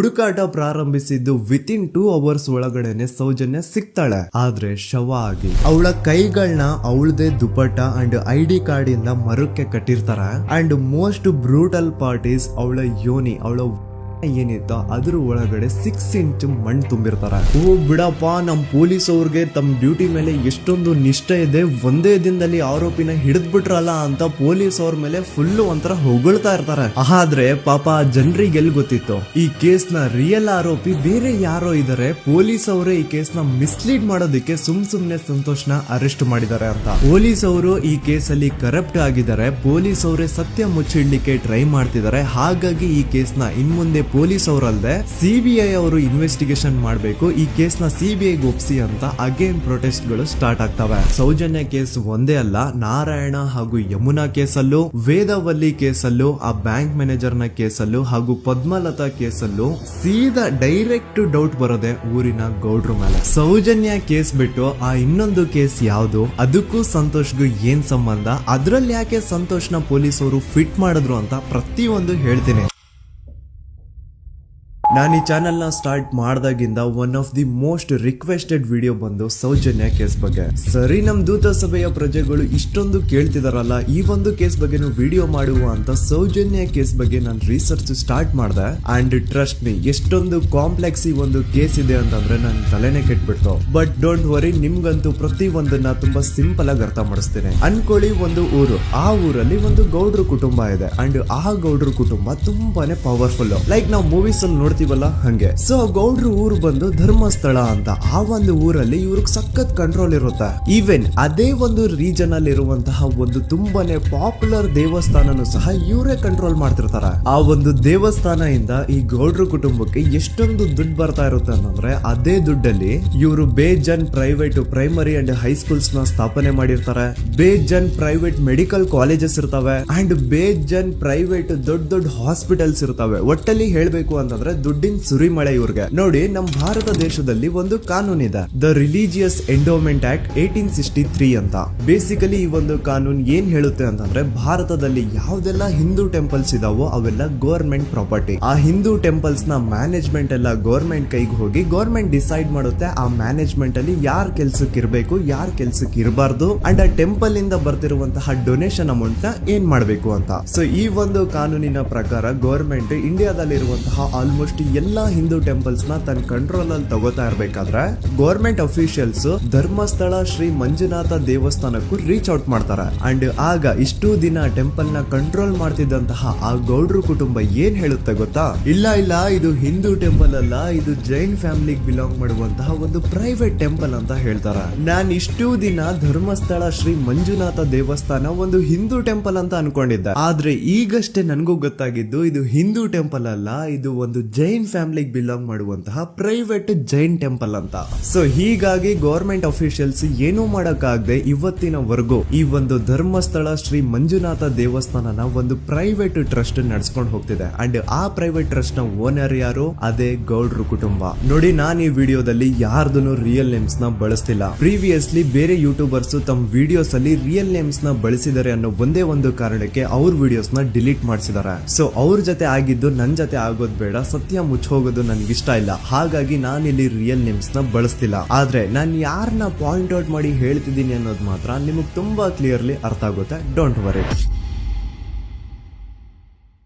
ಹುಡುಕಾಟ ಪ್ರಾರಂಭಿಸಿದ್ದು within 2 hours ಒಳಗಡೆನೆ ಸೌಜನ್ಯ ಸಿಗ್ತಾಳೆ, ಆದ್ರೆ ಶವ ಆಗಿ. ಅವಳ ಕೈಗಳನ್ನ ಅವಳದೇ ದುಪಟ್ಟ ಅಂಡ್ ID ಕಾರ್ಡ್ ಇಂದ ಮರಕ್ಕೆ ಕಟ್ಟಿರ್ತಾರೆ. And most brutal part is ಅವಳ ಯೋನಿ, ಅವಳ ಏನಿತ್ತು ಅದ್ರ ಒಳಗಡೆ 6 ಇಂಚ್ ಮಣ್ಣು ತುಂಬಿರ್ತಾರ. ಓ ಬಿಡಪ್ಪ, ನಮ್ ಪೊಲೀಸ್ ಅವ್ರಿಗೆ ತಮ್ಮ ಡ್ಯೂಟಿ ಮೇಲೆ ಎಷ್ಟೊಂದು ನಿಷ್ಠೆ ಇದೆ, ಒಂದೇ ದಿನದಲ್ಲಿ ಆರೋಪಿನ ಹಿಡಿದ್ ಬಿಟ್ರಲ್ಲ ಅಂತ ಪೊಲೀಸ್ ಅವ್ರ ಮೇಲೆ ಫುಲ್ ಒಂಥರ ಹೊಗಳ್ತಾ ಇರ್ತಾರೆ. ಆದ್ರೆ ಪಾಪ ಜನರಿಗೆ ಎಲ್ಲಿ ಗೊತ್ತಿತ್ತು ಈ ಕೇಸ್ ನ ರಿಯಲ್ ಆರೋಪಿ ಬೇರೆ ಯಾರೋ ಇದಾರೆ, ಪೊಲೀಸ್ ಅವರೇ ಈ ಕೇಸ್ ನ ಮಿಸ್ಲೀಡ್ ಮಾಡೋದಕ್ಕೆ ಸುಮ್ನೆ ಸಂತೋಷ್ನ ಅರೆಸ್ಟ್ ಮಾಡಿದ್ದಾರೆ ಅಂತ. ಪೊಲೀಸ್ ಅವರು ಈ ಕೇಸ್ ಅಲ್ಲಿ ಕರಪ್ಟ್ ಆಗಿದ್ದಾರೆ, ಪೊಲೀಸ್ ಅವರೇ ಸತ್ಯ ಮುಚ್ಚಿಡ್ಲಿಕ್ಕೆ ಟ್ರೈ ಮಾಡ್ತಿದ್ದಾರೆ. ಹಾಗಾಗಿ ಈ ಕೇಸ್ ನ ಇನ್ಮುಂದೆ ಪೊಲೀಸ್ ಅವರಲ್ಲದೆ CBI ಅವರು ಇನ್ವೆಸ್ಟಿಗೇಷನ್ ಮಾಡಬೇಕು, ಈ ಕೇಸ್ ನ CBI ಒಪ್ಸಿ ಅಂತ ಅಗೇನ್ ಪ್ರೊಟೆಸ್ಟ್ ಗಳು ಸ್ಟಾರ್ಟ್ ಆಗ್ತವೆ. ಸೌಜನ್ಯ ಕೇಸ್ ಒಂದೇ ಅಲ್ಲ, ನಾರಾಯಣ ಹಾಗೂ ಯಮುನಾ ಕೇಸಲ್ಲೂ, ವೇದವಲ್ಲಿ ಕೇಸಲ್ಲೂ, ಆ ಬ್ಯಾಂಕ್ ಮ್ಯಾನೇಜರ್ ನ ಕೇಸಲ್ಲೂ ಹಾಗೂ ಪದ್ಮಲತಾ ಕೇಸಲ್ಲೂ ಸೀದಾ ಡೈರೆಕ್ಟ್ ಡೌಟ್ ಬರೋದೆ ಊರಿನ ಗೌಡ್ರ ಮೇಲೆ. ಸೌಜನ್ಯ ಕೇಸ್ ಬಿಟ್ಟು ಆ ಇನ್ನೊಂದು ಕೇಸ್ ಯಾವುದು, ಅದಕ್ಕೂ ಸಂತೋಷ್ಗೂ ಏನ್ ಸಂಬಂಧ, ಅದ್ರಲ್ಲಿ ಯಾಕೆ ಸಂತೋಷ್ನ ಪೊಲೀಸ್ ಅವರು ಫಿಟ್ ಮಾಡಿದ್ರು ಅಂತ ಪ್ರತಿಯೊಂದು ಹೇಳ್ತೀನಿ. ನಾನು ಈ ಚಾನೆಲ್ ನ ಸ್ಟಾರ್ಟ್ ಮಾಡ್ದಾಗಿಂದ one of the most requested video ಬಂದು ಸೌಜನ್ಯ ಕೇಸ್ ಬಗ್ಗೆ. ಸರಿ, ನಮ್ ದೂತ ಸಭೆಯ ಪ್ರಜೆಗಳು ಇಷ್ಟೊಂದು ಕೇಳ್ತಿದಾರಲ್ಲ, ಈ ಒಂದು ಕೇಸ್ ಬಗ್ಗೆನೂ ವಿಡಿಯೋ ಮಾಡುವ ಅಂತ ಸೌಜನ್ಯ ಕೇಸ್ ಬಗ್ಗೆ ನಾನು ರಿಸರ್ಚ್ ಸ್ಟಾರ್ಟ್ ಮಾಡ್ದೆ. ಅಂಡ್ ಟ್ರಸ್ಟ್ ಮಿ, ಎಷ್ಟೊಂದು ಕಾಂಪ್ಲೆಕ್ಸ್ ಈ ಒಂದು ಕೇಸ್ ಇದೆ ಅಂತಂದ್ರೆ ನನ್ ತಲೆನೇ ಕೆಟ್ಬಿಡ್ತು. ಬಟ್ ಡೋಂಟ್ ವರಿ, ನಿಮ್ಗಂತೂ ಪ್ರತಿ ಒಂದನ್ನ ತುಂಬಾ ಸಿಂಪಲ್ ಆಗಿ ಅರ್ಥ ಮಾಡಿಸ್ತೇನೆ. ಅನ್ಕೊಳ್ಳಿ, ಒಂದು ಊರು, ಆ ಊರಲ್ಲಿ ಒಂದು ಗೌಡ್ರ ಕುಟುಂಬ ಇದೆ. ಅಂಡ್ ಆ ಗೌಡ್ರ ಕುಟುಂಬ ತುಂಬಾನೇ ಪವರ್ಫುಲ್, ಲೈಕ್ ನಾವು ಮೂವೀಸ್ ಅಲ್ಲಿ ನೋಡ್ತೀವಲ್ಲ ಹಂಗೆ. ಸೊ ಗೌಡ್ರ ಊರು ಬಂದು ಧರ್ಮಸ್ಥಳ ಅಂತ. ಆ ಒಂದು ಊರಲ್ಲಿ ಇವ್ರಿಗೆ ಸಖತ್ ಕಂಟ್ರೋಲ್ ಇರುತ್ತೆ. ಈವನ್ ಅದೇ ಒಂದು ರೀಜನ್ ಅಲ್ಲಿ ಇರುವಂತಹ ಒಂದು ತುಂಬಾನೇ ಪಾಪ್ಯುಲರ್ ದೇವಸ್ಥಾನನು ಸಹ ಇವರೇ ಕಂಟ್ರೋಲ್ ಮಾಡ್ತಿರ್ತಾರೆ. ಆ ಒಂದು ದೇವಸ್ಥಾನ ಇಂದ ಈ ಗೌಡ್ರ ಕುಟುಂಬಕ್ಕೆ ಎಷ್ಟೊಂದು ದುಡ್ಡು ಬರ್ತಾ ಇರುತ್ತೆ ಅಂತಂದ್ರೆ, ಅದೇ ದುಡ್ಡಲ್ಲಿ ಇವರು ಬೇಜನ್ ಪ್ರೈವೇಟ್ ಪ್ರೈಮರಿ ಅಂಡ್ ಹೈಸ್ಕೂಲ್ಸ್ ನ ಸ್ಥಾಪನೆ ಮಾಡಿರ್ತಾರೆ, ಬೇಜನ್ ಪ್ರೈವೇಟ್ ಮೆಡಿಕಲ್ ಕಾಲೇಜಸ್ ಇರ್ತವೆ, ಅಂಡ್ ಬೇಜನ್ ಪ್ರೈವೇಟ್ ದೊಡ್ಡ ಹಾಸ್ಪಿಟಲ್ಸ್ ಇರ್ತವೆ. ಒಟ್ಟಲ್ಲಿ ಹೇಳ್ಬೇಕು ಅಂತಂದ್ರೆ ದುಡ್ಡಿನ ಸುರಿಮಳೆ ಇವ್ರಿಗೆ. ನೋಡಿ, ನಮ್ಮ ಭಾರತ ದೇಶದಲ್ಲಿ ಒಂದು ಕಾನೂನಿದೆ, ದ ರಿಲಿಜಿಯಸ್ ಎಂಡೋಮೆಂಟ್ ಆಕ್ಟ್ 1863 ಅಂತ. ಬೇಸಿಕಲಿ ಈ ಒಂದು ಕಾನೂನು ಏನ್ ಹೇಳುತ್ತೆ ಅಂತಂದ್ರೆ, ಭಾರತದಲ್ಲಿ ಯಾವ್ದೆಲ್ಲ ಹಿಂದೂ ಟೆಂಪಲ್ಸ್ ಇದಾವೋ ಅವೆಲ್ಲ ಗವರ್ಮೆಂಟ್ ಪ್ರಾಪರ್ಟಿ. ಆ ಹಿಂದೂ ಟೆಂಪಲ್ಸ್ ನ ಮ್ಯಾನೇಜ್ಮೆಂಟ್ ಎಲ್ಲ ಗವರ್ಮೆಂಟ್ ಕೈಗೆ ಹೋಗಿ ಗವರ್ಮೆಂಟ್ ಡಿಸೈಡ್ ಮಾಡುತ್ತೆ ಆ ಮ್ಯಾನೇಜ್ಮೆಂಟ್ ಅಲ್ಲಿ ಯಾರ್ ಕೆಲ್ಸಕ್ಕೆ ಇರಬೇಕು, ಯಾರ್ ಕೆಲ್ಸಕ್ಕೆ ಇರಬಾರ್ದು, ಅಂಡ್ ಆ ಟೆಂಪಲ್ ಇಂದ ಬರ್ತಿರುವಂತಹ ಡೊನೇಷನ್ ಅಮೌಂಟ್ ನ ಏನ್ ಮಾಡ್ಬೇಕು ಅಂತ. ಸೊ ಈ ಒಂದು ಕಾನೂನಿನ ಪ್ರಕಾರ ಗವರ್ಮೆಂಟ್ ಇಂಡಿಯಾದಲ್ಲಿ ಇರುವಂತಹ ಆಲ್ಮೋಸ್ಟ್ ಎಲ್ಲಾ ಹಿಂದೂ ಟೆಂಪಲ್ಸ್ ನ ತನ್ನ ಕಂಟ್ರೋಲ್ ಅಲ್ಲಿ ತಗೋತಾ ಇರ್ಬೇಕಾದ್ರೆ ಗವರ್ಮೆಂಟ್ ಅಫಿಷಿಯಲ್ಸ್ ಧರ್ಮಸ್ಥಳ ಶ್ರೀ ಮಂಜುನಾಥ ದೇವಸ್ಥಾನಕ್ಕೂ ರೀಚ್ ಔಟ್ ಮಾಡ್ತಾರೆ. ಅಂಡ್ ಆಗ ಇಷ್ಟು ದಿನ ಟೆಂಪಲ್ ನ ಕಂಟ್ರೋಲ್ ಮಾಡ್ತಿದ್ದಂತಹ ಆ ಗೌಡ್ರ ಕುಟುಂಬ ಏನ್ ಹೇಳುತ್ತೆ ಗೊತ್ತಾ, ಇಲ್ಲ ಇದು ಹಿಂದೂ ಟೆಂಪಲ್ ಅಲ್ಲ, ಇದು ಜೈನ್ ಫ್ಯಾಮಿಲಿಗೆ ಬಿಲಾಂಗ್ ಮಾಡುವಂತಹ ಒಂದು ಪ್ರೈವೇಟ್ ಟೆಂಪಲ್ ಅಂತ ಹೇಳ್ತಾರೆ. ನಾನು ಇಷ್ಟು ದಿನ ಧರ್ಮಸ್ಥಳ ಶ್ರೀ ಮಂಜುನಾಥ ದೇವಸ್ಥಾನ ಒಂದು ಹಿಂದೂ ಟೆಂಪಲ್ ಅಂತ ಅನ್ಕೊಂಡಿದ್ದೆ, ಆದ್ರೆ ಈಗಷ್ಟೇ ನನಗೂ ಗೊತ್ತಾಗಿದ್ದು ಇದು ಹಿಂದೂ ಟೆಂಪಲ್ ಅಲ್ಲ, ಇದು ಒಂದು ಜೈನ್ ಫ್ಯಾಮಿಲಿಗೆ ಬಿಲಾಂಗ್ ಮಾಡುವಂತಹ ಪ್ರೈವೇಟ್ ಜೈನ್ ಟೆಂಪಲ್ ಅಂತ. ಸೊ ಹೀಗಾಗಿ ಗವರ್ಮೆಂಟ್ ಅಫಿಷಿಯಲ್ಸ್ ಏನೂ ಮಾಡಕ್ಕಾಗದೆ ಇವತ್ತಿನವರೆಗೂ ಈ ಒಂದು ಧರ್ಮಸ್ಥಳ ಶ್ರೀ ಮಂಜುನಾಥ ದೇವಸ್ಥಾನನ ಒಂದು ಪ್ರೈವೇಟ್ ಟ್ರಸ್ಟ್ ನಡೆಸ್ಕೊಂಡು ಹೋಗ್ತಿದೆ. ಅಂಡ್ ಆ ಪ್ರೈವೇಟ್ ಟ್ರಸ್ಟ್ ನ ಓನರ್ ಯಾರು, ಅದೇ ಗೌಡ್ರ ಕುಟುಂಬ. ನೋಡಿ, ನಾನು ಈ ವಿಡಿಯೋದಲ್ಲಿ ಯಾರ್ದನ್ನು ರಿಯಲ್ ನೇಮ್ಸ್ ನ ಬಳಸ್ತಿಲ್ಲ. ಪ್ರೀವಿಯಸ್ಲಿ ಬೇರೆ ಯೂಟ್ಯೂಬರ್ಸ್ ತಮ್ಮ ವಿಡಿಯೋಸ್ ಅಲ್ಲಿ ರಿಯಲ್ ನೇಮ್ಸ್ ನ ಬಳಸಿದ್ದಾರೆ ಅನ್ನೋ ಒಂದೇ ಒಂದು ಕಾರಣಕ್ಕೆ ಅವ್ರ ವಿಡಿಯೋಸ್ ನ ಡಿಲೀಟ್ ಮಾಡಿಸಿದ್ದಾರೆ. ಸೊ ಅವ್ರ ಜೊತೆ ಆಗಿದ್ದು ನನ್ ಜೊತೆ ಆಗೋದ್ ಬೇಡ, ಸತ್ಯ ಮುಚ್ಚ ಹೋಗೋದು ನನ್ಗಿಷ್ಟ ಇಲ್ಲ. ಹಾಗಾಗಿ ನಾನಿಲ್ಲಿ ರಿಯಲ್ ನೇಮ್ಸ್ ನ ಬಳಸ್ತಿಲ್ಲ. ಆದ್ರೆ ನಾನು ಯಾರನ್ನ ಪಾಯಿಂಟ್ ಔಟ್ ಮಾಡಿ ಹೇಳ್ತಿದ್ದೀನಿ ಅನ್ನೋದು ಮಾತ್ರ ನಿಮಗೆ ತುಂಬಾ ಕ್ಲಿಯರ್ಲಿ ಅರ್ಥ ಆಗುತ್ತೆ. Don't worry.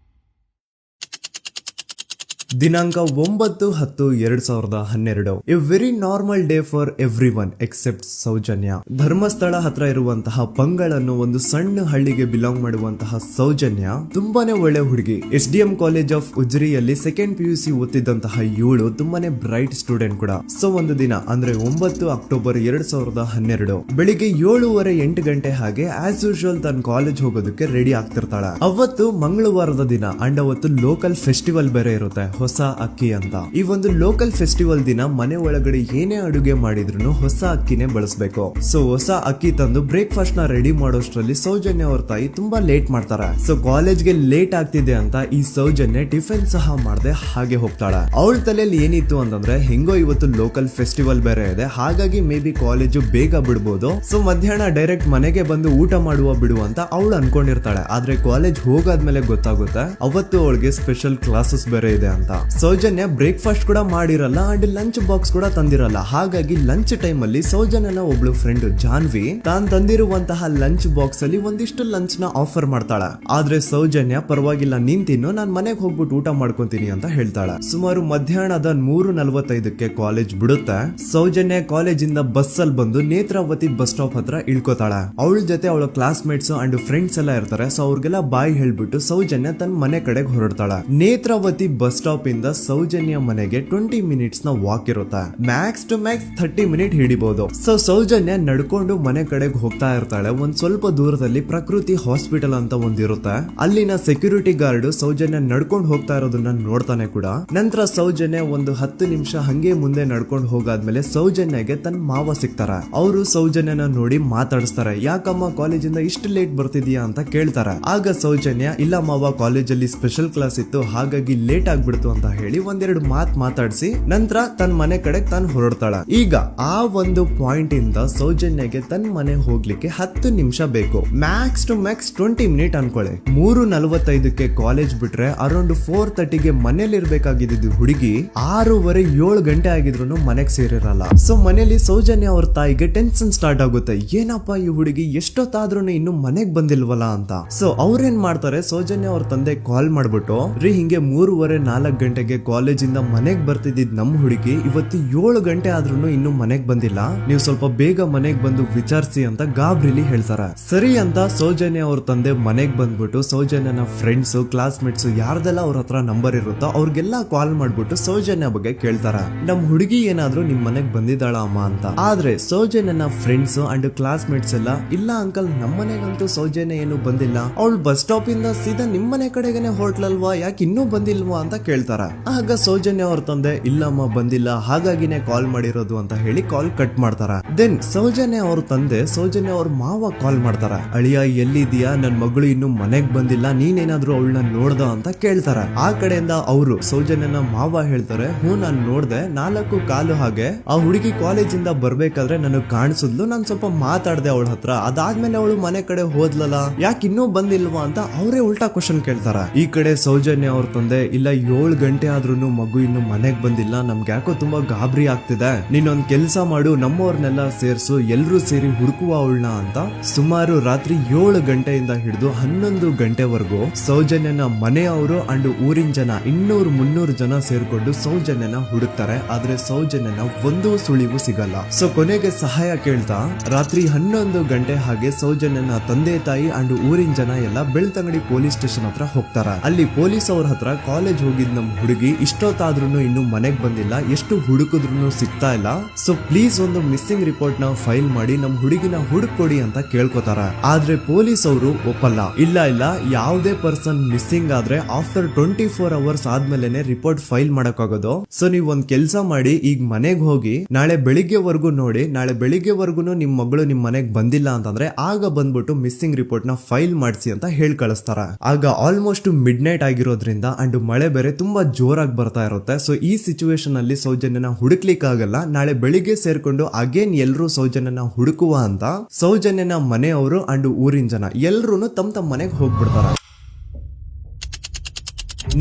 ದಿನಾಂಕ 9/10/2012. A very normal day for everyone except Soujanya. Dharmasthala ಹತ್ರ ಇರುವಂತಹ ಪಂಗಳ್ ಅನ್ನೋ ಒಂದು ಸಣ್ಣ ಹಳ್ಳಿಗೆ ಬಿಲಾಂಗ್ ಮಾಡುವಂತಹ ಸೌಜನ್ಯ ತುಂಬಾನೇ ಒಳ್ಳೆ ಹುಡುಗಿ. SDM ಕಾಲೇಜ್ ಆಫ್ ಉಜ್ರಿಯಲ್ಲಿ 2nd PUC ಓದ್ತಿದ್ದಂತಹ ಇವಳು ತುಂಬಾನೇ ಬ್ರೈಟ್ ಸ್ಟೂಡೆಂಟ್ ಕೂಡ. ಸೊ ಒಂದು ದಿನ ಅಂದ್ರೆ 9 ಅಕ್ಟೋಬರ್ 2012 ಬೆಳಿಗ್ಗೆ 7:30-8 ಗಂಟೆ ಹಾಗೆ ಆಸ್ ಯೂಶುವಲ್ ತನ್ನ ಕಾಲೇಜ್ ಹೋಗೋದಕ್ಕೆ ರೆಡಿ ಆಗ್ತಿರ್ತಾಳೆ. ಅವತ್ತು ಮಂಗಳವಾರದ ದಿನ ಅಂಡ್ ಅವತ್ತು ಲೋಕಲ್ ಫೆಸ್ಟಿವಲ್ ಬೇರೆ ಇರುತ್ತೆ, ಹೊಸ ಅಕ್ಕಿ ಅಂತ. ಈ ಒಂದು ಲೋಕಲ್ ಫೆಸ್ಟಿವಲ್ ದಿನ ಮನೆ ಒಳಗಡೆ ಏನೇ ಅಡುಗೆ ಮಾಡಿದ್ರು ಹೊಸ ಅಕ್ಕಿನೇ ಬಳಸಬೇಕು. ಸೊ ಹೊಸ ಅಕ್ಕಿ ತಂದು ಬ್ರೇಕ್ಫಾಸ್ಟ್ ನ ರೆಡಿ ಮಾಡೋಷ್ಟ್ರಲ್ಲಿ ಸೌಜನ್ಯ ಅವ್ರ ತಾಯಿ ತುಂಬಾ ಲೇಟ್ ಮಾಡ್ತಾರೆ. ಸೊ ಕಾಲೇಜ್ಗೆ ಲೇಟ್ ಆಗ್ತಿದೆ ಅಂತ ಈ ಸೌಜನ್ಯ ಟಿಫಿನ್ ಸಹ ಮಾಡದೆ ಹಾಗೆ ಹೋಗ್ತಾಳೆ. ಅವಳ ತಲೆಯಲ್ಲಿ ಏನಿತ್ತು ಅಂತಂದ್ರೆ, ಹೆಂಗೋ ಇವತ್ತು ಲೋಕಲ್ ಫೆಸ್ಟಿವಲ್ ಬೇರೆ ಇದೆ, ಹಾಗಾಗಿ ಮೇ ಬಿ ಕಾಲೇಜು ಬೇಗ ಬಿಡ್ಬೋದು, ಸೊ ಮಧ್ಯಾಹ್ನ ಡೈರೆಕ್ಟ್ ಮನೆಗೆ ಬಂದು ಊಟ ಮಾಡುವ ಬಿಡು ಅಂತ ಅವಳು ಅನ್ಕೊಂಡಿರ್ತಾಳೆ. ಆದ್ರೆ ಕಾಲೇಜ್ ಹೋಗಾದ್ಮೇಲೆ ಗೊತ್ತಾಗುತ್ತೆ ಅವತ್ತು ಅವಳಿಗೆ ಸ್ಪೆಷಲ್ ಕ್ಲಾಸಸ್ ಬೇರೆ ಇದೆ ಅಂತ. ಸೌಜನ್ಯ ಬ್ರೇಕ್ಫಾಸ್ಟ್ ಕೂಡ ಮಾಡಿರಲ್ಲ ಅಂಡ್ ಲಂಚ್ ಬಾಕ್ಸ್ ಕೂಡ ತಂದಿರಲ್ಲ. ಹಾಗಾಗಿ ಲಂಚ್ ಟೈಮ್ ಅಲ್ಲಿ ಸೌಜನ್ಯನ ಒಬ್ಳು ಫ್ರೆಂಡ್ ಜಾನ್ವಿ ತಾನ್ ತಂದಿರುವಂತಹ ಲಂಚ್ ಬಾಕ್ಸ್ ಅಲ್ಲಿ ಒಂದಿಷ್ಟು ಲಂಚ್ ನ ಆಫರ್ ಮಾಡ್ತಾಳ. ಆದ್ರೆ ಸೌಜನ್ಯ ಪರವಾಗಿಲ್ಲ ನೀನ್ ತಿನ್ನು, ನಾನ್ ಮನೆಗೆ ಹೋಗ್ಬಿಟ್ಟು ಊಟ ಮಾಡ್ಕೊಂತೀನಿ ಅಂತ ಹೇಳ್ತಾಳ. ಸುಮಾರು ಮಧ್ಯಾಹ್ನದ 3:45ಕ್ಕೆ ಕಾಲೇಜ್ ಬಿಡುತ್ತೆ. ಸೌಜನ್ಯ ಕಾಲೇಜ್ ಇಂದ ಬಸ್ ಅಲ್ಲಿ ಬಂದು ನೇತ್ರಾವತಿ ಬಸ್ ಸ್ಟಾಪ್ ಹತ್ರ ಇಳ್ಕೋತಾಳ. ಅವಳ ಜೊತೆ ಅವಳ ಕ್ಲಾಸ್ ಮೇಟ್ಸ್ ಅಂಡ್ ಫ್ರೆಂಡ್ಸ್ ಎಲ್ಲ ಇರ್ತಾರೆ. ಸೊ ಅವ್ರಿಗೆಲ್ಲ ಬಾಯ್ ಹೇಳ್ಬಿಟ್ಟು ಸೌಜನ್ಯ ತನ್ನ ಮನೆ ಕಡೆಗೆ ಹೊರಡ್ತಾಳ. ನೇತ್ರಾವತಿ ಬಸ್ ಸ್ಟಾಪ್ ಇಂದ ಸೌಜನ್ಯ ಮನೆಗೆ 20 ಮಿನಿಟ್ಸ್ ನ ವಾಕ್ ಇರುತ್ತೆ. ಮ್ಯಾಕ್ಸ್ ಟು ಮ್ಯಾಕ್ಸ್ 30 ಮಿನಿಟ್ ಹಿಡಿಬಹುದು. ಸೊ ಸೌಜನ್ಯ ನಡ್ಕೊಂಡು ಮನೆ ಕಡೆಗೆ ಹೋಗ್ತಾ ಇರ್ತಾಳೆ. ಒಂದ್ ಸ್ವಲ್ಪ ದೂರದಲ್ಲಿ ಪ್ರಕೃತಿ ಹಾಸ್ಪಿಟಲ್ ಅಂತ ಒಂದಿರುತ್ತೆ. ಅಲ್ಲಿನ ಸೆಕ್ಯೂರಿಟಿ ಗಾರ್ಡ್ ಸೌಜನ್ಯ ನಡ್ಕೊಂಡು ಹೋಗ್ತಾ ಇರೋದನ್ನ ನೋಡ್ತಾನೆ ಕೂಡ. ನಂತರ ಸೌಜನ್ಯ ಒಂದು 10 ನಿಮಿಷ ಹಂಗೆ ಮುಂದೆ ನಡ್ಕೊಂಡು ಹೋಗಾದ್ಮೇಲೆ ಸೌಜನ್ಯಗೆ ತನ್ನ ಮಾವ ಸಿಗ್ತಾರ. ಅವರು ಸೌಜನ್ಯನ ನೋಡಿ ಮಾತಾಡಿಸ್ತಾರೆ. ಯಾಕಮ್ಮ ಕಾಲೇಜಿಂದ ಇಷ್ಟು ಲೇಟ್ ಬರ್ತಿದೀಯಾ ಅಂತ ಕೇಳ್ತಾರೆ. ಆಗ ಸೌಜನ್ಯ ಇಲ್ಲ ಮಾವ, ಕಾಲೇಜಲ್ಲಿ ಸ್ಪೆಷಲ್ ಕ್ಲಾಸ್ ಇತ್ತು ಹಾಗಾಗಿ ಲೇಟ್ ಆಗ್ಬಿಡ್ತು ಅಂತ ಹೇಳಿ ಒಂದೆರಡು ಮಾತಾಡಿಸಿ ನಂತರ ತನ್ನ ಮನೆ ಕಡೆಗೆ ತಾನು ಹೊರಡ್ತಾಳ. ಈಗ ಆ ಒಂದು ಪಾಯಿಂಟ್ ಇಂದ ಸೌಜನ್ಯಗೆ ತನ್ನ ಮನೆ ಹೋಗ್ಲಿಕ್ಕೆ 10 ನಿಮಿಷ ಬೇಕು. ಮ್ಯಾಕ್ಸ್ ಟು ಮ್ಯಾಕ್ಸ್ 20 ಮಿನಿಟ್ ಅನ್ಕೊಳ್ಳಿ. 3:45ಕ್ಕೆ ಕಾಲೇಜ್ ಬಿಟ್ರೆ ಅರೌಂಡ್ 4:30ಗೆ ಮನೇಲಿ ಇರ್ಬೇಕಾಗಿದ್ದು ಹುಡುಗಿ 6:30-7 ಗಂಟೆ ಆಗಿದ್ರು ಮನೆಗೆ ಸೇರಿರಲ್ಲ. ಸೊ ಮನೇಲಿ ಸೌಜನ್ಯ ಅವ್ರ ತಾಯಿಗೆ ಟೆನ್ಷನ್ ಸ್ಟಾರ್ಟ್ ಆಗುತ್ತೆ. ಏನಪ್ಪ ಈ ಹುಡುಗಿ ಎಷ್ಟೊತ್ತಾದ್ರೂ ಇನ್ನು ಮನೆಗ್ ಬಂದಿಲ್ವಲ್ಲ ಅಂತ. ಸೊ ಅವ್ರೇನ್ ಮಾಡ್ತಾರೆ, ಸೌಜನ್ಯ ಅವ್ರ ತಂದೆ ಕಾಲ್ ಮಾಡ್ಬಿಟ್ಟು ಹಿಂಗೆ 3:30-4 ಗಂಟೆಗೆ ಕಾಲೇಜಿಂದ ಮನೆಗ್ ಬರ್ತಿದ್ದಿದ್ ನಮ್ ಹುಡುಗಿ ಇವತ್ತು 7 ಗಂಟೆ ಆದ್ರೂ ಇನ್ನು ಮನೆಗ್ ಬಂದಿಲ್ಲ, ನೀವು ಸ್ವಲ್ಪ ಬೇಗ ಮನೆಗ್ ಬಂದು ವಿಚಾರಿಸಿ ಅಂತ ಗಾಬ್ರಿಲಿ ಹೇಳ್ತಾರ. ಸರಿ ಅಂತ ಸೌಜನ್ಯ ಅವ್ರ ತಂದೆ ಮನೆಗ್ ಬಂದ್ಬಿಟ್ಟು ಸೌಜನ್ಯನ ಫ್ರೆಂಡ್ಸ್ ಕ್ಲಾಸ್ ಮೇಟ್ಸ್ ಯಾರ್ದೆಲ್ಲ ಅವ್ರ ಹತ್ರ ನಂಬರ್ ಇರುತ್ತೋ ಅವ್ರಿಗೆಲ್ಲ ಕಾಲ್ ಮಾಡ್ಬಿಟ್ಟು ಸೌಜನ್ಯ ಬಗ್ಗೆ ಕೇಳ್ತಾರ. ನಮ್ ಹುಡುಗಿ ಏನಾದ್ರೂ ನಿಮ್ ಮನೆಗ್ ಬಂದಿದ್ದಾಳ ಅಮ್ಮ ಅಂತ. ಆದ್ರೆ ಸೌಜನ್ಯನ ಫ್ರೆಂಡ್ಸ್ ಅಂಡ್ ಕ್ಲಾಸ್ ಮೇಟ್ಸ್ ಎಲ್ಲ ಇಲ್ಲ ಅಂಕಲ್ ನಮ್ ಮನೆಗಂತೂ ಸೌಜನ್ಯ ಏನು ಬಂದಿಲ್ಲ, ಅವಳು ಬಸ್ ಸ್ಟಾಪ್ ಇಂದ ಸೀದಾ ನಿಮ್ ಮನೆ ಕಡೆಗೇನೆ ಹೊರಟ್ಲಲ್ವಾ, ಯಾಕೆ ಇನ್ನೂ ಬಂದಿಲ್ವಾ ಅಂತ ಕೇಳ್ತಾರ. ಆಗ ಸೌಜನ್ಯ ಅವ್ರ ತಂದೆ ಇಲ್ಲಮ್ಮ ಬಂದಿಲ್ಲ ಹಾಗಾಗಿನೇ ಕಾಲ್ ಮಾಡಿರೋದು ಅಂತ ಹೇಳಿ ಕಾಲ್ ಕಟ್ ಮಾಡ್ತಾರ. ದೆನ್ ಸೌಜನ್ಯ ಅವ್ರ ತಂದೆ ಸೌಜನ್ಯ ಅವ್ರ ಮಾವ ಕಾಲ್ ಮಾಡ್ತಾರ. ಅಳಿಯ ಎಲ್ಲಿದ್ಯಾ, ನನ್ ಮಗಳು ಇನ್ನು ಮನೆಗ್ ಬಂದಿಲ್ಲ, ನೀನೇನಾದ್ರೂ ಅವಳನ್ನ ನೋಡ್ದ ಅಂತ ಕೇಳ್ತಾರ. ಆ ಕಡೆಯಿಂದ ಅವರು ಸೌಜನ್ಯನ ಮಾವ ಹೇಳ್ತಾರೆ, ನಾನ್ ನೋಡ್ದೆ 4:15 ಹಾಗೆ ಆ ಹುಡುಗಿ ಕಾಲೇಜಿಂದ ಬರ್ಬೇಕಾದ್ರೆ ನನಗ್ ಕಾಣಿಸಿದ್ಲು, ನಾನ್ ಸ್ವಲ್ಪ ಮಾತಾಡ್ದೆ ಅವಳ ಹತ್ರ, ಅದಾದ್ಮೇಲೆ ಅವಳು ಮನೆ ಕಡೆ ಹೋದ್ಲಲ್ಲ, ಯಾಕೆ ಇನ್ನೂ ಬಂದಿಲ್ವಾ ಅಂತ ಅವರೇ ಉಲ್ಟಾ ಕ್ವಶನ್ ಕೇಳ್ತಾರ. ಈ ಕಡೆ ಸೌಜನ್ಯ ಅವ್ರ ತಂದೆ ಇಲ್ಲ 7 ಗಂಟೆ ಆದ್ರೂ ಮಗು ಇನ್ನು ಮನೆಗ್ ಬಂದಿಲ್ಲ, ನಮ್ಗೆ ಯಾಕೋ ತುಂಬಾ ಗಾಬರಿ ಆಗ್ತಿದೆ, ನೀನೊಂದ್ ಕೆಲ್ಸ ಮಾಡು ನಮ್ಮವ್ರನ್ನೆಲ್ಲ ಸೇರ್ಸು ಎಲ್ರೂ ಸೇರಿ ಹುಡುಕುವ ಅವಳನ್ನ ಅಂತ ಸುಮಾರು ರಾತ್ರಿ 7 ಗಂಟೆಯಿಂದ ಹಿಡಿದು 11 ಗಂಟೆವರೆಗೂ ಸೌಜನ್ಯನ ಮನೆಯವರು ಅಂಡ್ ಊರಿನ ಜನ 200-300 ಜನ ಸೇರ್ಕೊಂಡು ಸೌಜನ್ಯನ ಹುಡುಕ್ತಾರೆ. ಆದ್ರೆ ಸೌಜನ್ಯನ ಒಂದು ಸುಳಿವು ಸಿಗಲ್ಲ. ಸೊ ಕೊನೆಗೆ ಸಹಾಯ ಕೇಳ್ತಾ ರಾತ್ರಿ 11 ಗಂಟೆ ಹಾಗೆ ಸೌಜನ್ಯನ ತಂದೆ ತಾಯಿ ಅಂಡ್ ಊರಿನ ಜನ ಎಲ್ಲ ಬೆಳ್ತಂಗಡಿ ಪೊಲೀಸ್ ಸ್ಟೇಷನ್ ಹತ್ರ ಹೋಗ್ತಾರ. ಅಲ್ಲಿ ಪೊಲೀಸ್ ಅವ್ರ ಹತ್ರ ಕಾಲೇಜ್ ಹೋಗಿದ್ ನಮ್ ಹುಡುಗಿ ಇಷ್ಟೊತ್ತಾದ್ರೂ ಇನ್ನು ಮನೆಗ್ ಬಂದಿಲ್ಲ, ಎಷ್ಟು ಹುಡುಕಿದ್ರು ಸಿಗ್ತಾ ಇಲ್ಲ, ಸೊ ಪ್ಲೀಸ್ ಒಂದು ಮಿಸ್ಸಿಂಗ್ ರಿಪೋರ್ಟ್ ನ ಫೈಲ್ ಮಾಡಿ ನಮ್ ಹುಡುಗಿನ ಹುಡುಕೊಡಿ ಅಂತ ಕೇಳ್ಕೊತಾರ. ಆದ್ರೆ ಪೊಲೀಸ್ ಅವರು ಒಪ್ಪಲ್ಲ. ಇಲ್ಲ ಯಾವುದೇ ಪರ್ಸನ್ ಮಿಸ್ಸಿಂಗ್ ಆದ್ರೆ ಆಫ್ಟರ್ 24 ಅವರ್ಸ್ ಆದ್ಮೇಲೆನೆ ರಿಪೋರ್ಟ್ ಫೈಲ್ ಮಾಡಕ್ಕಾಗೋದು. ಸೊ ನೀವ್ ಒಂದ್ ಕೆಲ್ಸ ಮಾಡಿ, ಈಗ ಮನೆಗ್ ಹೋಗಿ ನಾಳೆ ಬೆಳಿಗ್ಗೆವರೆಗೂ ನೋಡಿ, ನಾಳೆ ಬೆಳಿಗ್ಗೆವರೆಗೂ ನಿಮ್ ಮಗಳು ನಿಮ್ ಮನೆಗ್ ಬಂದಿಲ್ಲ ಅಂತಂದ್ರೆ ಆಗ ಬಂದ್ಬಿಟ್ಟು ಮಿಸ್ಸಿಂಗ್ ರಿಪೋರ್ಟ್ ನ ಫೈಲ್ ಮಾಡಿಸಿ ಅಂತ ಹೇಳಿ ಕಳಿಸ್ತಾರ. ಆಗ ಆಲ್ಮೋಸ್ಟ್ ಮಿಡ್ ನೈಟ್ ಆಗಿರೋದ್ರಿಂದ ಅಂಡ್ ಮಳೆ ಬೇರೆ ತುಂಬಾ ಜೋರಾಗಿ ಬರ್ತಾ ಇರುತ್ತೆ. ಸೊ ಈ ಸಿಚುವೇಶನ್ ಅಲ್ಲಿ ಸೌಜನ್ಯನ ಹುಡುಕ್ಲಿಕ್ಕೆ ಆಗಲ್ಲ. ನಾಳೆ ಬೆಳಿಗ್ಗೆ ಸೇರ್ಕೊಂಡು ಅಗೇನ್ ಎಲ್ರು ಸೌಜನ್ಯನ ಹುಡುಕುವ ಅಂತ ಸೌಜನ್ಯನ ಮನೆಯವರು ಅಂಡ್ ಊರಿನ ಜನ ಎಲ್ರು ತಮ್ಮ ಮನೆಗೆ ಹೋಗ್ಬಿಡ್ತಾರ.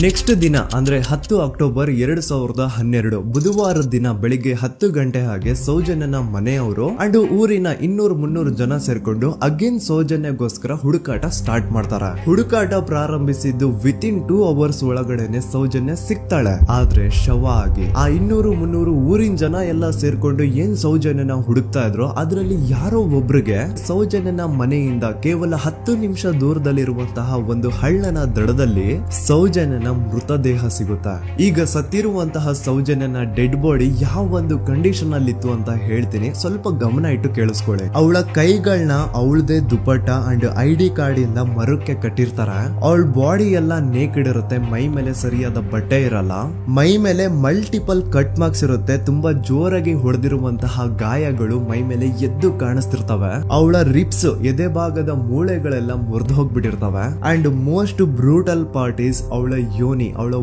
ನೆಕ್ಸ್ಟ್ ದಿನ ಅಂದ್ರೆ 10 ಅಕ್ಟೋಬರ್ 2012 ಬುಧವಾರದ ದಿನ ಬೆಳಿಗ್ಗೆ 10 ಗಂಟೆ ಹಾಗೆ ಸೌಜನ್ಯನ ಮನೆಯವರು ಅಂಡ್ ಊರಿನ 200-300 ಜನ ಸೇರ್ಕೊಂಡು ಅಗೇನ್ ಸೌಜನ್ಯಗೋಸ್ಕರ ಹುಡುಕಾಟ ಸ್ಟಾರ್ಟ್ ಮಾಡ್ತಾರ. ಹುಡುಕಾಟ ಪ್ರಾರಂಭಿಸಿದ್ದು ವಿತಿನ್ 2 ಅವರ್ಸ್ ಒಳಗಡೆನೆ ಸೌಜನ್ಯ ಸಿಗ್ತಾಳೆ. ಆದ್ರೆ ಶವ ಆಗಿ ಆ 200-300 ಊರಿನ ಜನ ಎಲ್ಲ ಸೇರ್ಕೊಂಡು ಏನ್ ಸೌಜನ್ಯನ ಹುಡುಕ್ತಾ ಇದ್ರು ಅದರಲ್ಲಿ ಯಾರೋ ಒಬ್ರಿಗೆ ಸೌಜನ್ಯನ ಮನೆಯಿಂದ ಕೇವಲ 10 ನಿಮಿಷ ದೂರದಲ್ಲಿರುವಂತಹ ಒಂದು ಹಳ್ಳನ ದಡದಲ್ಲಿ ಸೌಜನ್ಯ ಮೃತದೇಹ ಸಿಗುತ್ತಾ. ಈಗ ಸತ್ತಿರುವಂತಹ ಸೌಜನ್ಯನ ಡೆಡ್ ಬಾಡಿ ಯಾವ ಒಂದು ಕಂಡೀಷನ್ ಅಲ್ಲಿ ಇತ್ತು ಅಂತ ಹೇಳ್ತೀನಿ, ಸ್ವಲ್ಪ ಗಮನ ಇಟ್ಟು ಕೇಳಿಸ್ಕೊಳ್ಳಿ. ಅವಳ ಕೈಗಳನ್ನ ಅವಳದೇ ದುಪ್ಪಟ್ಟ ಅಂಡ್ ID ಕಾರ್ಡ್ ಇಂದ ಮರಕ್ಕೆ ಕಟ್ಟಿರ್ತಾರ. ಅವಳ ಬಾಡಿ ಎಲ್ಲ ನೇಕೆಡ್ ಇರುತ್ತೆ, ಮೈ ಮೇಲೆ ಸರಿಯಾದ ಬಟ್ಟೆ ಇರಲ್ಲ, ಮೈ ಮೇಲೆ ಮಲ್ಟಿಪಲ್ ಕಟ್ ಮಾರ್ಕ್ಸ್ ಇರುತ್ತೆ, ತುಂಬಾ ಜೋರಾಗಿ ಹೊಡೆದಿರುವಂತಹ ಗಾಯಗಳು ಮೈ ಮೇಲೆ ಎದ್ದು ಕಾಣಿಸ್ತಿರ್ತವೆ. ಅವಳ ರಿಪ್ಸ್ ಎದೆ ಭಾಗದ ಮೂಳೆಗಳೆಲ್ಲ ಮುರಿದು ಹೋಗ್ಬಿಟ್ಟಿರ್ತವೆ. And most brutal part is ಅವಳ ಯೋನಿ, ಅವಳ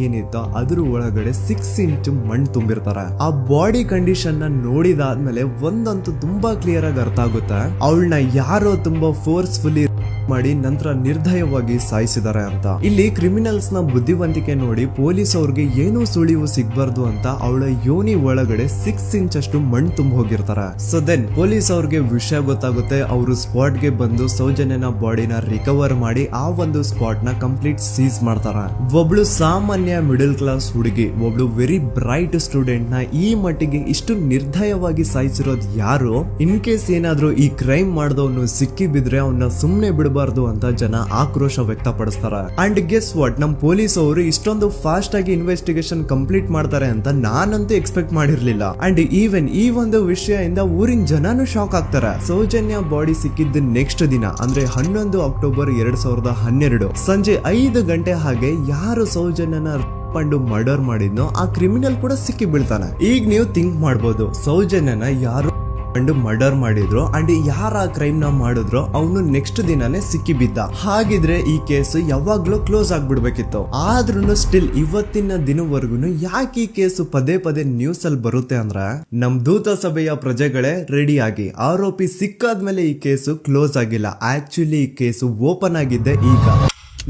ಏನಿತ್ತು ಅದ್ರ ಒಳಗಡೆ 6 ಇಂಚ್ ಮಣ್ಣು ತುಂಬಿರ್ತಾರ. ಆ ಬಾಡಿ ಕಂಡೀಷನ್ ನ ನೋಡಿದಾದ್ಮೇಲೆ ಒಂದಂತೂ ತುಂಬಾ ಕ್ಲಿಯರ್ ಆಗಿ ಅರ್ಥ ಆಗುತ್ತೆ, ಅವಳನ್ನ ಯಾರೋ ತುಂಬಾ ಫೋರ್ಸ್ಫುಲಿ ಮಾಡಿ ನಂತರ ನಿರ್ದಯವಾಗಿ ಸಾಯಿಸಿದ್ದಾರೆ ಅಂತ. ಇಲ್ಲಿ ಕ್ರಿಮಿನಲ್ಸ್ ನ ಬುದ್ಧಿವಂತಿಕೆ ನೋಡಿ ಪೊಲೀಸ್ ಅವ್ರಿಗೆ ಏನೂ ಸುಳಿವು ಸಿಗ್ಬಾರ್ದು ಅಂತ ಅವಳ ಯೋನಿ ಒಳಗಡೆ 6 ಇಂಚ್ ಅಷ್ಟು ಮಣ್ಣು ತುಂಬ ಹೋಗಿರ್ತಾರೆ. ಸೊ ದೆನ್ ಪೊಲೀಸ್ ಅವ್ರಿಗೆ ವಿಷಯ ಗೊತ್ತಾಗುತ್ತೆ. ಅವರು ಸ್ಪಾಟ್ ಗೆ ಬಂದು ಸೌಜನ್ಯನ ಬಾಡಿನ ರಿಕವರ್ ಮಾಡಿ ಆ ಒಂದು ಸ್ಪಾಟ್ ನ ಕಂಪ್ಲೀಟ್ ಸೀಸ್ ಮಾಡ್ತಾರೆ. ಒಬ್ಳು ಸಾಮಾನ್ಯ ಮಿಡಲ್ ಕ್ಲಾಸ್ ಹುಡುಗಿ, ಒಬ್ಳು ವೆರಿ ಬ್ರೈಟ್ ಸ್ಟೂಡೆಂಟ್ ನ ಈ ಮಟ್ಟಿಗೆ ಇಷ್ಟು ನಿರ್ದಯವಾಗಿ ಸಾಯಿಸಿರೋದು ಯಾರು? ಇನ್ ಕೇಸ್ ಏನಾದ್ರೂ ಈ ಕ್ರೈಮ್ ಮಾಡಿದವನು ಸಿಕ್ಕಿ ಬಿದ್ರೆ ಅವನ್ನ ಸುಮ್ನೆ ಬಿಡಬಾರ್ದು ಅಂತ ಜನ ಆಕ್ರೋಶ ವ್ಯಕ್ತಪಡಿಸ್ತಾರೆ. ಅಂಡ್ ಗೆಸ್ ವಾಟ್, ನಮ್ ಪೊಲೀಸ್ ಅವರು ಇಷ್ಟೊಂದು ಫಾಸ್ಟ್ ಆಗಿ ಇನ್ವೆಸ್ಟಿಗೇಷನ್ ಕಂಪ್ಲೀಟ್ ಮಾಡ್ತಾರೆ ಅಂತ ನಾನಂತೂ ಎಕ್ಸ್ಪೆಕ್ಟ್ ಮಾಡಿರ್ಲಿಲ್ಲ. ಅಂಡ್ ಈವನ್ ಈ ಒಂದು ವಿಷಯದಿಂದ ಊರಿನ ಜನನು ಶಾಕ್ ಆಗ್ತಾರೆ. ಸೌಜನ್ಯ ಬಾಡಿ ಸಿಕ್ಕಿದ್ದ ನೆಕ್ಸ್ಟ್ ದಿನ ಅಂದ್ರೆ 11 ಅಕ್ಟೋಬರ್ 2012 ಸಂಜೆ 5 ಗಂಟೆ ಹಾಗೆ ಯಾರು ಸೌಜನ್ಯನ ಪಂಡು ಮರ್ಡರ್ ಮಾಡಿದ್ನೋ ಆ ಕ್ರಿಮಿನಲ್ ಕೂಡ ಸಿಕ್ಕಿ ಬೀಳ್ತಾನೆ. ಈಗ ನೀವು ಥಿಂಕ್ ಮಾಡ್ಬೋದು, ಸೌಜನ್ಯನ ಯಾರು ಮರ್ಡರ್ ಮಾಡಿದ್ರು ಅಂಡ್ ಯಾರ ಕ್ರೈಮ್ ನ ಮಾಡಿದ್ರು ಅವನು ನೆಕ್ಸ್ಟ್ ದಿನಾನೇ ಸಿಕ್ಕಿ ಬಿದ್ದ. ಹಾಗಿದ್ರೆ ಈ ಕೇಸ್ ಯಾವಾಗ್ಲೂ ಕ್ಲೋಸ್ ಆಗ್ಬಿಡ್ಬೇಕಿತ್ತು. ಆದ್ರೂ ಸ್ಟಿಲ್ ಇವತ್ತಿನ ದಿನವರೆಗೂ ಯಾಕೆ ಈ ಕೇಸು ಪದೇ ಪದೇ ನ್ಯೂಸ್ ಅಲ್ಲಿ ಬರುತ್ತೆ ಅಂದ್ರೆ, ನಮ್ ದೂತ ಸಭೆಯ ಪ್ರಜೆಗಳೇ ರೆಡಿ ಆಗಿ, ಆರೋಪಿ ಸಿಕ್ಕಾದ್ಮೇಲೆ ಈ ಕೇಸು ಕ್ಲೋಸ್ ಆಗಿಲ್ಲ. ಆಕ್ಚುಲಿ ಈ ಕೇಸು ಓಪನ್ ಆಗಿದ್ದೆ ಈಗ.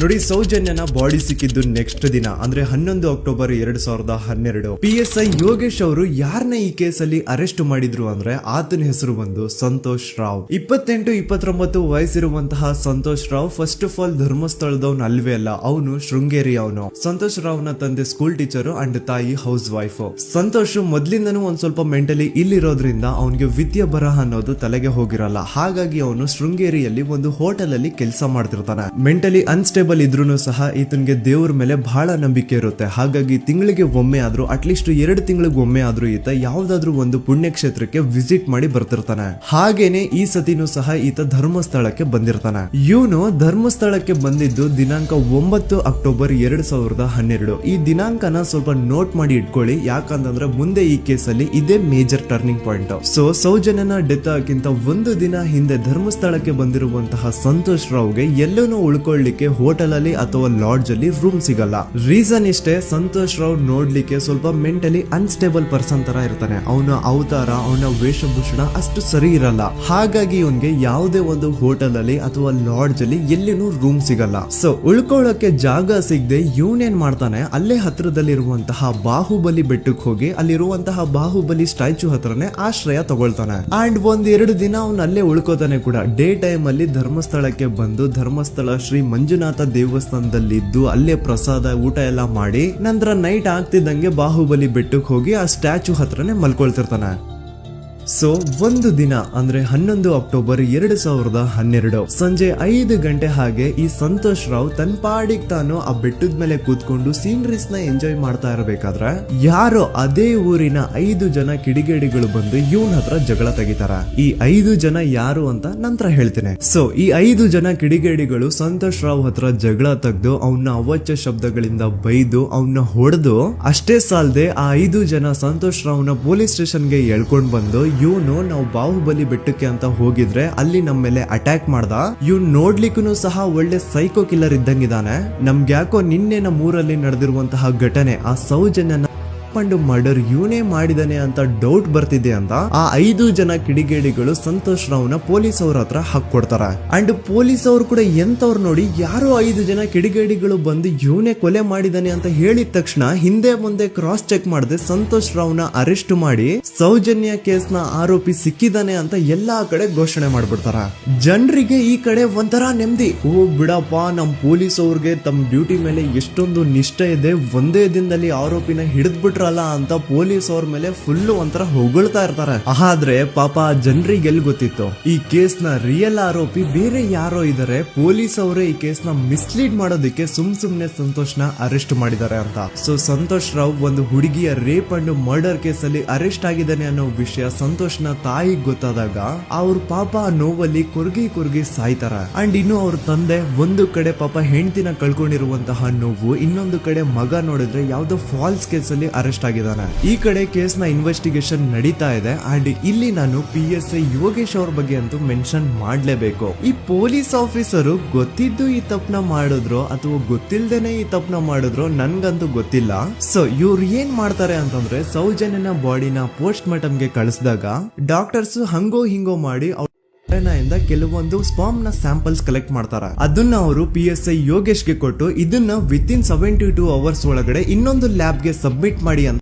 ನೋಡಿ, ಸೌಜನ್ಯನ ಬಾಡಿ ಸಿಕ್ಕಿದ್ದು ನೆಕ್ಸ್ಟ್ ದಿನ ಅಂದ್ರೆ 11 ಅಕ್ಟೋಬರ್ 2012. PSI ಯೋಗೇಶ್ ಅವರು ಯಾರನ್ನ ಈ ಕೇಸಲ್ಲಿ ಅರೆಸ್ಟ್ ಮಾಡಿದ್ರು ಅಂದ್ರೆ ಆತನ ಹೆಸರು ಬಂದು ಸಂತೋಷ್ ರಾವ್. 28-29 ವಯಸ್ಸಿರುವಂತಹ Santosh Rao first of all ಧರ್ಮಸ್ಥಳದವನು ಅಲ್ವೇ ಅಲ್ಲ, ಅವನು ಶೃಂಗೇರಿ ಅವನು. ಸಂತೋಷ್ ರಾವ್ ನ ತಂದೆ ಸ್ಕೂಲ್ ಟೀಚರ್ ಅಂಡ್ ತಾಯಿ ಹೌಸ್ ವೈಫ್. ಸಂತೋಷ್ ಮೊದ್ಲಿಂದನೂ ಒಂದ್ ಸ್ವಲ್ಪ ಮೆಂಟಲಿ ಇಲ್ಲಿರೋದ್ರಿಂದ ಅವನಿಗೆ ವಿದ್ಯೆ ಬರಹ ಅನ್ನೋದು ತಲೆಗೆ ಹೋಗಿರಲ್ಲ. ಹಾಗಾಗಿ ಅವನು ಶೃಂಗೇರಿಯಲ್ಲಿ ಒಂದು ಹೋಟೆಲ್ ಅಲ್ಲಿ ಕೆಲಸ ಮಾಡ್ತಿರ್ತಾನೆ. ಮೆಂಟಲಿ ಅನ್ಸ್ಟೇಬಲ್ ಇದ್ರೂ ಸಹ ಈತನಿಗೆ ದೇವ್ರ ಮೇಲೆ ಬಹಳ ನಂಬಿಕೆ ಇರುತ್ತೆ. ಹಾಗಾಗಿ ತಿಂಗಳಿಗೆ ಒಮ್ಮೆ ಆದ್ರೂ, ಅಟ್ಲೀಸ್ಟ್ 2 ತಿಂಗಳಿಗೆ ಒಮ್ಮೆ ಆದ್ರೂ ಈತ ಯಾವ್ದಾದ್ರು ಒಂದು ಪುಣ್ಯಕ್ಷೇತ್ರಕ್ಕೆ ವಿಸಿಟ್ ಮಾಡಿ ಬರ್ತಿರ್ತಾನೆ. ಹಾಗೇನೆ ಈ ಸತಿನೂ ಸಹ ಈತ ಧರ್ಮಸ್ಥಳಕ್ಕೆ ಬಂದಿರ್ತಾನೆ. ಇವನು ಧರ್ಮಸ್ಥಳಕ್ಕೆ ಬಂದಿದ್ದು ದಿನಾಂಕ 9 ಅಕ್ಟೋಬರ್ 2012. ಈ ದಿನಾಂಕನ ಸ್ವಲ್ಪ ನೋಟ್ ಮಾಡಿ ಇಟ್ಕೊಳ್ಳಿ, ಯಾಕಂತಂದ್ರೆ ಮುಂದೆ ಈ ಕೇಸಲ್ಲಿ ಇದೇ ಮೇಜರ್ ಟರ್ನಿಂಗ್ ಪಾಯಿಂಟ್. ಸೊ ಸೌಜನ್ಯನ ಡೆತ್ ಆಗಿಂತ ಒಂದು ದಿನ ಹಿಂದೆ ಧರ್ಮಸ್ಥಳಕ್ಕೆ ಬಂದಿರುವಂತಹ ಸಂತೋಷ್ ರಾವ್ಗೆ ಎಲ್ಲೂ ಉಳ್ಕೊಳ್ಳಿಕ್ಕೆ ಹೋಟೆಲ್ ಅಲ್ಲಿ ಅಥವಾ ಲಾಡ್ಜ್ ಅಲ್ಲಿ ರೂಮ್ ಸಿಗಲ್ಲ. ರೀಸನ್ ಇಷ್ಟೇ, ಸಂತೋಷ್ ರಾವ್ ನೋಡ್ಲಿಕ್ಕೆ ಸ್ವಲ್ಪ ಮೆಂಟಲಿ ಅನ್ಸ್ಟೇಬಲ್ ಪರ್ಸನ್ ತರ ಇರ್ತಾನೆ. ಅವನ ಅವತಾರ, ಅವನ ವೇಷಭೂಷಣ ಅಷ್ಟು ಸರಿ ಇರಲ್ಲ. ಹಾಗಾಗಿ ಇವನ್ಗೆ ಯಾವುದೇ ಒಂದು ಹೋಟೆಲ್ ಅಲ್ಲಿ ಅಥವಾ ಲಾಡ್ಜ್ ಅಲ್ಲಿ ಎಲ್ಲಿನೂ ರೂಮ್ ಸಿಗಲ್ಲ. ಸೊ ಉಳ್ಕೊಳ್ಳೋಕೆ ಜಾಗ ಸಿಗದೆ ಇವನೇನ್ ಮಾಡ್ತಾನೆ, ಅಲ್ಲೇ ಹತ್ರದಲ್ಲಿರುವಂತಹ ಬಾಹುಬಲಿ ಬೆಟ್ಟಕ್ಕೆ ಹೋಗಿ ಅಲ್ಲಿರುವಂತಹ ಬಾಹುಬಲಿ ಸ್ಟ್ಯಾಚ್ಯೂ ಹತ್ರನೇ ಆಶ್ರಯ ತಗೊಳ್ತಾನೆ. ಅಂಡ್ 1-2 ದಿನ ಅವನು ಅಲ್ಲೇ ಉಳ್ಕೋತಾನೆ ಕೂಡ. ಡೇ ಟೈಮ್ ಅಲ್ಲಿ ಧರ್ಮಸ್ಥಳಕ್ಕೆ ಬಂದು ಧರ್ಮಸ್ಥಳ ಶ್ರೀ ಮಂಜುನಾಥ ದೇವಸ್ಥಾನದಲ್ಲಿ ಇದ್ದು ಅಲ್ಲೇ ಪ್ರಸಾದ ಊಟ ಎಲ್ಲ ಮಾಡಿ ನಂತರ ನೈಟ್ ಆಗ್ತಿದ್ದಂಗೆ ಬಾಹುಬಲಿ ಬೆಟ್ಟಕ್ಕೆ ಹೋಗಿ ಆ ಸ್ಟ್ಯಾಚ್ಯೂ ಹತ್ರನೇ ಮಲ್ಕೊಳ್ತಿರ್ತಾನೆ. ಸೊ ಒಂದು ದಿನ ಅಂದ್ರೆ 11 ಅಕ್ಟೋಬರ್ 2012 ಸಂಜೆ 5 ಗಂಟೆ ಹಾಗೆ ಈ ಸಂತೋಷ್ ರಾವ್ ತನ್ನ ಪಾಡಿಗೆ ತಾನು ಆ ಬೆಟ್ಟದ ಮೇಲೆ ಕೂತ್ಕೊಂಡು ಸೀನರೀಸ್ ನ ಎಂಜಾಯ್ ಮಾಡ್ತಾ ಇರಬೇಕಾದ್ರೆ ಯಾರೋ ಅದೇ ಊರಿನ 5 ಜನ ಕಿಡಿಗೇಡಿಗಳು ಬಂದು ಇವನ್ ಹತ್ರ ಜಗಳ ತೆಗಿತಾರ. ಈ 5 ಜನ ಯಾರು ಅಂತ ನಂತರ ಹೇಳ್ತೇನೆ. ಸೊ ಈ 5 ಜನ ಕಿಡಿಗೇಡಿಗಳು ಸಂತೋಷ್ ರಾವ್ ಹತ್ರ ಜಗಳ ತೆಗೆದು ಅವನ್ನ ಅವಾಚ್ಯ ಶಬ್ದಗಳಿಂದ ಬೈದು ಅವನ್ನ ಹೊಡೆದು, ಅಷ್ಟೇ ಸಾಲದೆ ಆ 5 ಜನ ಸಂತೋಷ್ ರಾವ್ನ ಪೊಲೀಸ್ ಸ್ಟೇಷನ್ಗೆ ಎಳ್ಕೊಂಡ್ ಬಂದು ಇವನು ನಾವು ಬಾಹುಬಲಿ ಬೆಟ್ಟಕ್ಕೆ ಅಂತ ಹೋಗಿದ್ರೆ ಅಲ್ಲಿ ನಮ್ಮ ಮೇಲೆ ಅಟ್ಯಾಕ್ ಮಾಡ್ದ, ಇವ್ನು ನೋಡ್ಲಿಕ್ಕೂ ಸಹ ಒಳ್ಳೆ ಸೈಕೋ ಕಿಲ್ಲರ್ ಇದ್ದಂಗಿದಾನೆ, ನಮ್ಗೆ ಯಾಕೋ ನಿನ್ನೆ ನಮ್ಮೂರಲ್ಲಿ ನಡೆದಿರುವಂತಹ ಘಟನೆ ಆ ಸೌಜನ್ಯನ ಮರ್ಡರ್ ಇವನೇ ಮಾಡಿದಾನೆ ಅಂತ ಡೌಟ್ ಬರ್ತಿದೆ ಅಂತ ಆ 5 ಜನ ಕಿಡಿಗೇಡಿಗಳು ಸಂತೋಷ್ ರಾವ್ನ ಪೊಲೀಸ್ ಅವ್ರ ಹತ್ರ ಹಾಕೊಡ್ತಾರ. ಅಂಡ್ ಪೊಲೀಸ್ ಅವರು ಕೂಡ ಎಂತವ್ರು ನೋಡಿ, ಯಾರೋ 5 ಜನ ಕಿಡಿಗೇಡಿಗಳು ಬಂದು ಇವನೇ ಕೊಲೆ ಮಾಡಿದಾನೆ ಅಂತ ಹೇಳಿದ ತಕ್ಷಣ ಹಿಂದೆ ಮುಂದೆ ಕ್ರಾಸ್ ಚೆಕ್ ಮಾಡದೆ ಸಂತೋಷ್ ರಾವ್ನ ಅರೆಸ್ಟ್ ಮಾಡಿ ಸೌಜನ್ಯ ಕೇಸ್ ನ ಆರೋಪಿ ಸಿಕ್ಕಿದಾನೆ ಅಂತ ಎಲ್ಲಾ ಕಡೆ ಘೋಷಣೆ ಮಾಡ್ಬಿಡ್ತಾರ. ಜನರಿಗೆ ಈ ಕಡೆ ಒಂಥರ ನೆಮ್ಮದಿ, ಓ ಬಿಡಪ್ಪ ನಮ್ ಪೊಲೀಸ್ ಅವ್ರಿಗೆ ತಮ್ಮ ಡ್ಯೂಟಿ ಮೇಲೆ ಎಷ್ಟೊಂದು ನಿಷ್ಠೆ ಇದೆ, ಒಂದೇ ದಿನದಲ್ಲಿ ಆರೋಪಿನ ಹಿಡಿದ್ಬಿಟ್ರಲ್ಲ ಅಂತ ಪೊಲೀಸ್ ಅವ್ರ ಮೇಲೆ ಫುಲ್ ಒಂಥರ ಹೊಗಳ್ತಾ ಇರ್ತಾರೆ. ಆದ್ರೆ ಪಾಪ ಜನರಿಗೆ ಎಲ್ಲಿ ಗೊತ್ತಿತ್ತು ಈ ಕೇಸ್ ನ ರಿಯಲ್ ಆರೋಪಿ ಬೇರೆ ಯಾರೋ ಇದಾರೆ, ಪೊಲೀಸ್ ಅವರೇ ಈ ಕೇಸ್ ನ ಮಿಸ್ಲೀಡ್ ಮಾಡೋದಕ್ಕೆ ಸುಮ್ನೆ ಸಂತೋಷ್ ನ ಅರೆಸ್ಟ್ ಮಾಡಿದ್ದಾರೆ ಅಂತ. ಸೊ ಸಂತೋಷ್ ರಾವ್ ಒಂದು ಹುಡುಗಿಯ ರೇಪ್ ಅಂಡ್ ಮರ್ಡರ್ ಕೇಸ್ ಅಲ್ಲಿ ಅರೆಸ್ಟ್ ಆಗಿದ್ದಾನೆ ಅನ್ನೋ ವಿಷಯ ಸಂತೋಷ್ ನ ತಾಯಿಗೆ ಗೊತ್ತಾದಾಗ ಅವ್ರ ಪಾಪ ನೋವಲ್ಲಿ ಕುರ್ಗಿ ಸಾಯ್ತಾರ. ಅಂಡ್ ಇನ್ನು ಅವ್ರ ತಂದೆ ಒಂದು ಕಡೆ ಪಾಪ ಹೆಂಡತಿನ ಕಳ್ಕೊಂಡಿರುವಂತಹ ನೋವು, ಇನ್ನೊಂದು ಕಡೆ ಮಗ ನೋಡಿದ್ರೆ ಯಾವ್ದೋ ಫಾಲ್ಸ್ ಕೇಸ್ ಅಲ್ಲಿ ಅರೆಸ್ಟ್ ಆಗಿದ್ದಾನೆ. ಈ ಕಡೆ ಕೇಸ್ ನ ಇನ್ವೆಸ್ಟಿಗೇಷನ್ ನಡೀತಾ ಇದೆ. ಅಂಡ್ ಇಲ್ಲಿ ನಾನು PSI ಯೋಗೇಶ್ ಅವ್ರ ಬಗ್ಗೆ ಅಂತೂ ಮೆನ್ಷನ್ ಮಾಡ್ಲೇಬೇಕು. ಈ ಪೊಲೀಸ್ ಆಫೀಸರು ಗೊತ್ತಿದ್ದು ಈ ತಪ್ಪನ ಮಾಡಿದ್ರು ಅಥವಾ ಗೊತ್ತಿಲ್ದೇನೆ ಈ ತಪ್ಪನ ಮಾಡಿದ್ರು ನನ್ಗಂತೂ ಗೊತ್ತಿಲ್ಲ. ಸೊ ಇವ್ರು ಏನ್ ಮಾಡ್ತಾರೆ ಅಂತಂದ್ರೆ, ಸೌಜನ್ಯನ ಬಾಡಿನ ಪೋಸ್ಟ್ ಮಾರ್ಟಮ್ ಗೆ ಕಳಿಸಿದಾಗ ಡಾಕ್ಟರ್ಸ್ ಹಂಗೋ ಹಿಂಗೋ ಮಾಡಿ ಇಂದ ಕೆಲವೊಂದು ಸ್ಪಾಮ್ ನ ಸ್ಯಾಂಪಲ್ಸ್ ಕಲೆಕ್ಟ್ ಮಾಡ್ತಾರ. ಅದನ್ನ ಅವರು PSI ಯೋಗೇಶ್ಗೆ ಕೊಟ್ಟು ಇದನ್ನ ವಿತ್ ಇನ್ 72 ಅವರ್ಸ್ ಒಳಗಡೆ ಇನ್ನೊಂದು ಲ್ಯಾಬ್ಗೆ ಸಬ್ಮಿಟ್ ಮಾಡಿ ಅಂತ